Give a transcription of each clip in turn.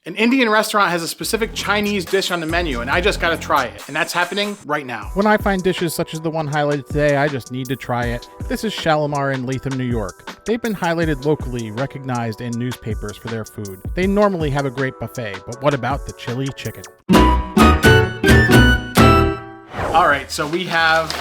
An Indian restaurant has a specific Chinese dish on the menu, and I just gotta try it. And that's happening right now. When I find dishes such as the one highlighted today, I just need to try it. This is Shalimar in Latham, New York. They've been highlighted locally, recognized in newspapers for their food. They normally have a great buffet, but what about the chili chicken? All right, so we have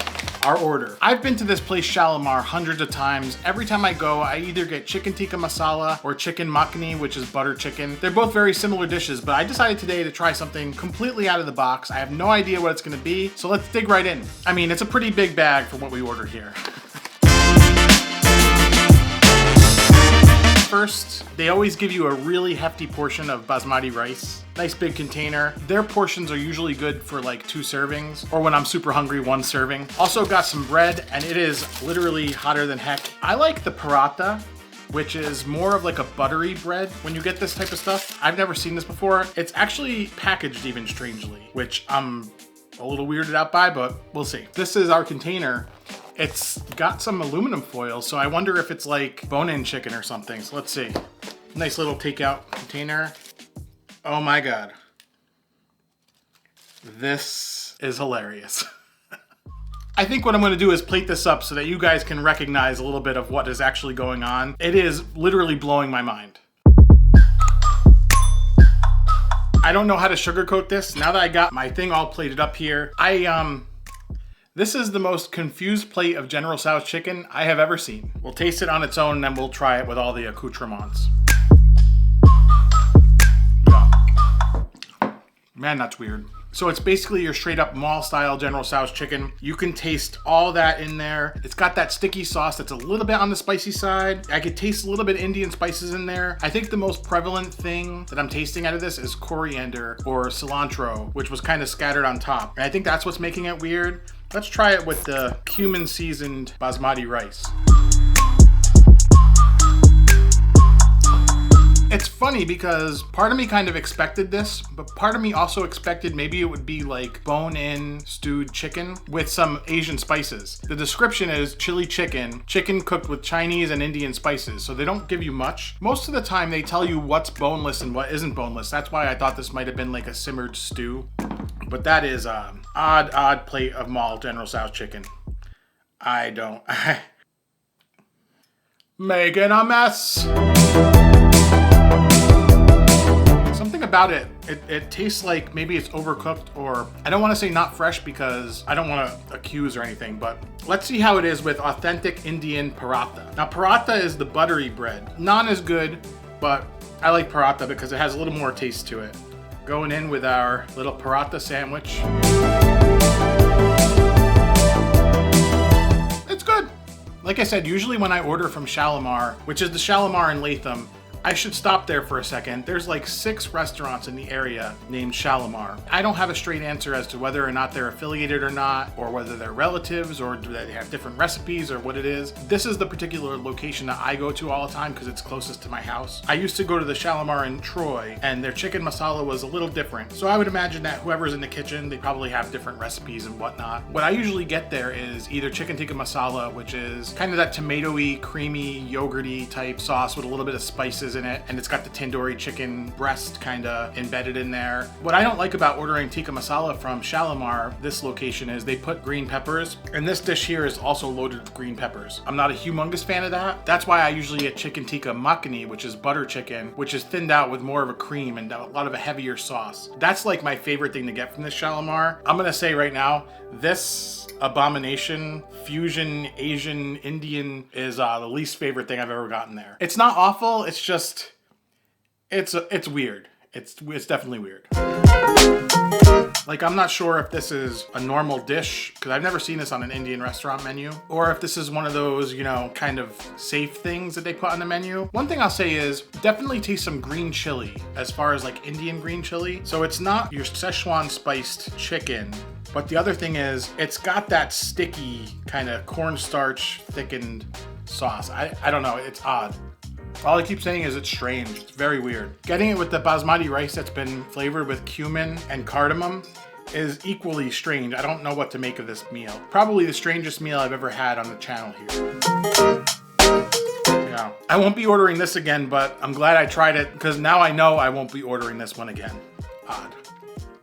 our order. I've been to this place Shalimar hundreds of times. Every time I go, I either get chicken tikka masala or chicken makhani, which is butter chicken. They're both very similar dishes, but I decided today to try something completely out of the box. I have no idea what it's gonna be, so let's dig right in. I mean, it's a pretty big bag for what we ordered here. First, they always give you a really hefty portion of basmati rice. Nice big container. Their portions are usually good for like 2 servings, or when I'm super hungry, 1 serving. Also got some bread, and it is literally hotter than heck. I like the paratha, which is more of like a buttery bread when you get this type of stuff. I've never seen this before. It's actually packaged even strangely, which I'm a little weirded out by, but we'll see. This is our container. It's got some aluminum foil, so I wonder if it's like bone-in chicken or something. So let's see. Nice little takeout container. Oh my God. This is hilarious. I think what I'm gonna do is plate this up so that you guys can recognize a little bit of what is actually going on. It is literally blowing my mind. I don't know how to sugarcoat this. Now that I got my thing all plated up here, this is the most confused plate of General Tso Chicken I have ever seen. We'll taste it on its own and then we'll try it with all the accoutrements. Yeah. Man, that's weird. So it's basically your straight up mall style General Tso Chicken. You can taste all that in there. It's got that sticky sauce that's a little bit on the spicy side. I could taste a little bit Indian spices in there. I think the most prevalent thing that I'm tasting out of this is coriander or cilantro, which was kind of scattered on top. And I think that's what's making it weird. Let's try it with the cumin seasoned basmati rice. It's funny because part of me kind of expected this, but part of me also expected maybe it would be like bone-in stewed chicken with some Asian spices. The description is chili chicken, chicken cooked with Chinese and Indian spices, so they don't give you much. Most of the time they tell you what's boneless and what isn't boneless. That's why I thought this might have been like a simmered stew. But that is an odd plate of mall General Tso Chicken. Making a mess. Something about it tastes like maybe it's overcooked, or I don't want to say not fresh because I don't want to accuse or anything, but let's see how it is with authentic Indian paratha. Now paratha is the buttery bread. Naan is good, but I like paratha because it has a little more taste to it. Going in with our little paratha sandwich. It's good. Like I said, usually when I order from Shalimar, which is the Shalimar in Latham, I should stop there for a second. There's like 6 restaurants in the area named Shalimar. I don't have a straight answer as to whether or not they're affiliated or not, or whether they're relatives, or do they have different recipes, or what it is. This is the particular location that I go to all the time because it's closest to my house. I used to go to the Shalimar in Troy, and their chicken masala was a little different. So I would imagine that whoever's in the kitchen, they probably have different recipes and whatnot. What I usually get there is either chicken tikka masala, which is kind of that tomatoey, creamy, yogurty type sauce with a little bit of spices in it, and it's got the tandoori chicken breast kind of embedded in there. What I don't like about ordering tikka masala from Shalimar, this location, is they put green peppers, and this dish here is also loaded with green peppers. I'm not a humongous fan of that. That's why I usually get chicken tikka makhani, which is butter chicken, which is thinned out with more of a cream and a lot of a heavier sauce. That's like my favorite thing to get from this Shalimar. I'm gonna say right now, this abomination fusion Asian Indian is the least favorite thing I've ever gotten there. It's not awful, it's just it's weird. It's definitely weird. Like, I'm not sure if this is a normal dish, because I've never seen this on an Indian restaurant menu, or if this is one of those, you know, kind of safe things that they put on the menu. One thing I'll say is, definitely taste some green chili, as far as like Indian green chili. So it's not your Szechuan spiced chicken, but the other thing is, it's got that sticky kind of cornstarch thickened sauce. I don't know, it's odd. All I keep saying is it's strange. It's very weird. Getting it with the basmati rice that's been flavored with cumin and cardamom is equally strange. I don't know what to make of this meal. Probably the strangest meal I've ever had on the channel here. Yeah. I won't be ordering this again, but I'm glad I tried it because now I know I won't be ordering this one again. Odd.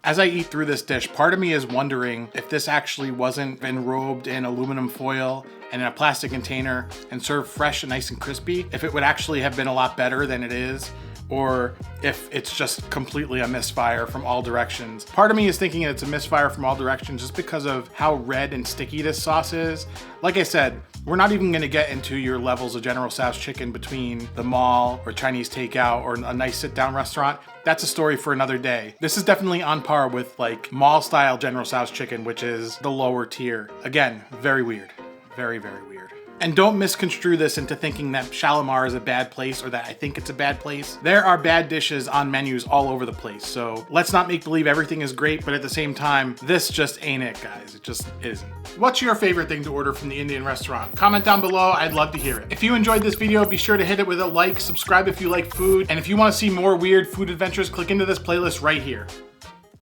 As I eat through this dish, part of me is wondering if this actually wasn't enrobed in aluminum foil and in a plastic container and served fresh and nice and crispy, if it would actually have been a lot better than it is, or if it's just completely a misfire from all directions. Part of me is thinking it's a misfire from all directions just because of how red and sticky this sauce is. Like I said, we're not even gonna get into your levels of General Tso's chicken between the mall or Chinese takeout or a nice sit-down restaurant. That's a story for another day. This is definitely on par with like mall-style General Tso's chicken, which is the lower tier. Again, very weird. Very, very weird. And don't misconstrue this into thinking that Shalimar is a bad place or that I think it's a bad place. There are bad dishes on menus all over the place, so let's not make believe everything is great, but at the same time, this just ain't it, guys. It just isn't. What's your favorite thing to order from the Indian restaurant? Comment down below, I'd love to hear it. If you enjoyed this video, be sure to hit it with a like, subscribe if you like food, and if you want to see more weird food adventures, click into this playlist right here.